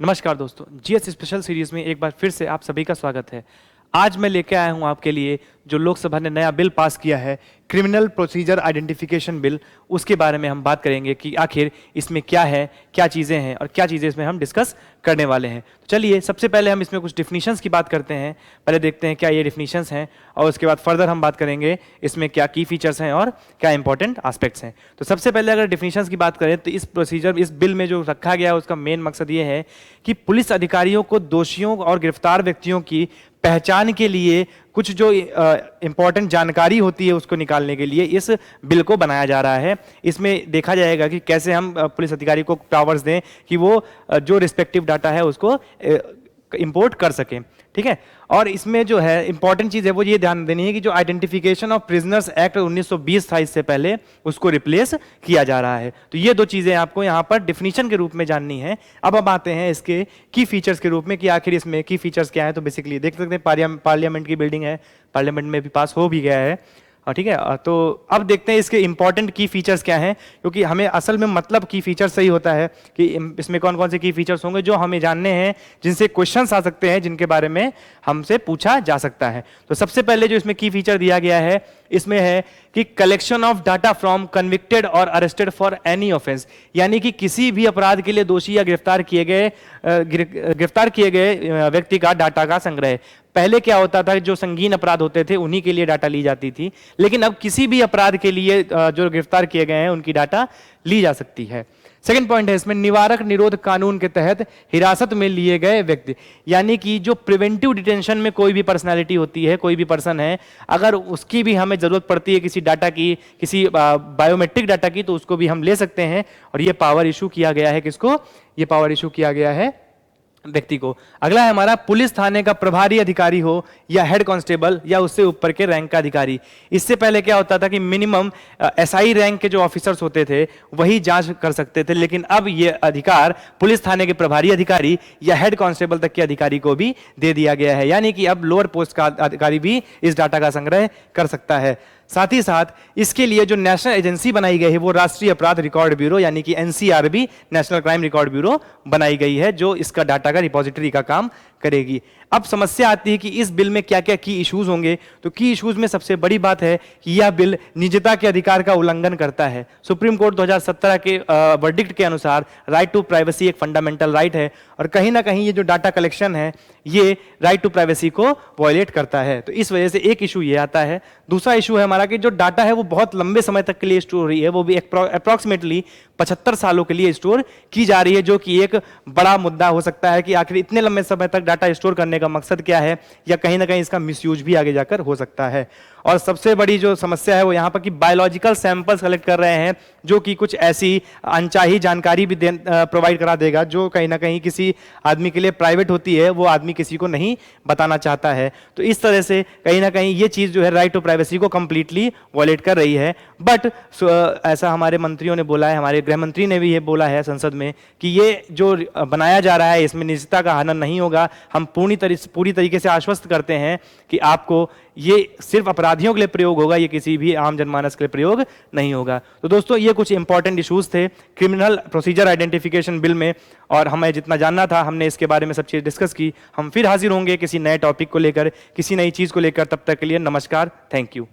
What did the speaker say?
नमस्कार दोस्तों, GS special series में एक बार फिर से आप सभी का स्वागत है। आज मैं लेके आया हूं आपके लिए जो लोकसभा ने नया बिल पास किया है, क्रिमिनल प्रोसीजर आइडेंटिफिकेशन बिल। उसके बारे में हम बात करेंगे कि आखिर इसमें क्या है, क्या चीज़ें हैं और क्या चीज़ें इसमें हम डिस्कस करने वाले हैं। तो चलिए सबसे पहले हम इसमें कुछ डिफिनीशंस की बात करते हैं। पहले देखते हैं क्या ये डिफिनीशंस हैं और उसके बाद फर्दर हम बात करेंगे इसमें क्या की फीचर्स हैं और क्या इंपॉर्टेंट एस्पेक्ट्स हैं। तो सबसे पहले अगर डिफिनीशंस की बात करें तो इस बिल में जो रखा गया है उसका मेन मकसद ये है कि पुलिस अधिकारियों को दोषियों और गिरफ्तार व्यक्तियों की पहचान के लिए कुछ जो इंपॉर्टेंट जानकारी होती है उसको निकालने के लिए इस बिल को बनाया जा रहा है। इसमें देखा जाएगा कि कैसे हम पुलिस अधिकारी को पावर्स दें कि वो जो रिस्पेक्टिव डाटा है उसको इंपोर्ट कर सकें, ठीक है। और इसमें जो है इंपॉर्टेंट चीज़ है वो ये ध्यान देनी है कि जो आइडेंटिफिकेशन ऑफ प्रिजनर्स एक्ट 1920 था, इससे पहले उसको रिप्लेस किया जा रहा है। तो ये दो चीज़ें आपको यहाँ पर डिफिनीशन के रूप में जाननी है। अब हम आते हैं इसके की फीचर्स के रूप में कि आखिर इसमें की फीचर्स क्या है। तो बेसिकली देख सकते हैं पार्लियामेंट की बिल्डिंग है, पार्लियामेंट में भी पास हो भी गया है, ठीक है। तो अब देखते हैं इसके इंपॉर्टेंट की फीचर्स क्या हैं, क्योंकि हमें असल में मतलब की फीचर्स सही होता है कि इसमें कौन कौन से की फीचर्स होंगे जो हमें जानने हैं, जिनसे क्वेश्चंस आ सकते हैं, जिनके बारे में हमसे पूछा जा सकता है। तो सबसे पहले जो इसमें की फीचर दिया गया है इसमें है कि collection of data from convicted और अरेस्टेड फॉर एनी ऑफेंस, यानी कि किसी भी अपराध के लिए दोषी या गिरफ्तार किए गए व्यक्ति का डाटा का संग्रह। पहले क्या होता था, जो संगीन अपराध होते थे उन्हीं के लिए डाटा ली जाती थी, लेकिन अब किसी भी अपराध के लिए जो गिरफ्तार किए गए हैं उनकी डाटा ली जा सकती है। सेकंड पॉइंट है इसमें निवारक निरोध कानून के तहत हिरासत में लिए गए व्यक्ति, यानी कि जो प्रिवेंटिव डिटेंशन में कोई भी पर्सनालिटी होती है, कोई भी पर्सन है, अगर उसकी भी हमें जरूरत पड़ती है किसी डाटा की, किसी बायोमेट्रिक डाटा की, तो उसको भी हम ले सकते हैं। और ये पावर इशू किया गया है किसको? ये पावर इशू किया गया है व्यक्ति को। अगला है हमारा पुलिस थाने का प्रभारी अधिकारी हो या हेड कांस्टेबल या उससे ऊपर के रैंक का अधिकारी। इससे पहले क्या होता था कि मिनिमम एसआई रैंक के जो ऑफिसर्स होते थे वही जांच कर सकते थे, लेकिन अब ये अधिकार पुलिस थाने के प्रभारी अधिकारी या हेड कांस्टेबल तक के अधिकारी को भी दे दिया गया है, यानी कि अब लोअर पोस्ट का अधिकारी भी इस डाटा का संग्रह कर सकता है। साथ ही साथ इसके लिए जो नेशनल एजेंसी बनाई गई है वो राष्ट्रीय अपराध रिकॉर्ड ब्यूरो यानी कि NCRB, national crime record bureau बनाई गई है, जो इसका डाटा का रिपोजिटरी का काम करेगी। अब समस्या आती है कि इस बिल में क्या क्या की इश्यूज होंगे। तो की इश्यूज में सबसे बड़ी बात है कि यह बिल निजता के अधिकार का उल्लंघन करता है। सुप्रीम कोर्ट 2017 के वर्डिक्ट के अनुसार राइट टू प्राइवेसी एक फंडामेंटल राइट है, और कहीं ना कहीं ये जो डाटा कलेक्शन है ये राइट टू प्राइवेसी को वायलेट करता है। तो इस वजह से एक इशू ये आता है। दूसरा इशू है हमारा कि जो डाटा है वो बहुत लंबे समय तक के लिए स्टोर हो रही है, वो भी अप्रॉक्सीमेटली 75 सालों के लिए स्टोर की जा रही है, जो कि एक बड़ा मुद्दा हो सकता है कि आखिर इतने लंबे समय तक डाटा स्टोर करने का मकसद क्या है, या कहीं ना कहीं इसका मिसयूज भी आगे जाकर हो सकता है। और सबसे बड़ी जो समस्या है वो यहाँ पर कि बायोलॉजिकल सैंपल्स कलेक्ट कर रहे हैं, जो कि कुछ ऐसी अनचाही जानकारी भी प्रोवाइड करा देगा जो कहीं ना कहीं किसी आदमी के लिए प्राइवेट होती है, वो आदमी किसी को नहीं बताना चाहता है। तो इस तरह से कहीं ना कहीं ये चीज़ जो है राइट टू प्राइवेसी को कंप्लीटली वॉयलेट कर रही है। बट ऐसा हमारे मंत्रियों ने बोला है, हमारे गृह मंत्री ने भी ये बोला है संसद में कि ये जो बनाया जा रहा है इसमें निजता का हनन नहीं होगा। हम पूरी तरीके से आश्वस्त करते हैं कि आपको ये सिर्फ अपराधियों के लिए प्रयोग होगा, ये किसी भी आम जनमानस के लिए प्रयोग नहीं होगा। तो दोस्तों ये कुछ इंपॉर्टेंट इश्यूज थे क्रिमिनल प्रोसीजर आइडेंटिफिकेशन बिल में, और हमें जितना जानना था हमने इसके बारे में सब चीज़ डिस्कस की। हम फिर हाजिर होंगे किसी नए टॉपिक को लेकर, किसी नई चीज़ को लेकर। तब तक के लिए नमस्कार, थैंक यू।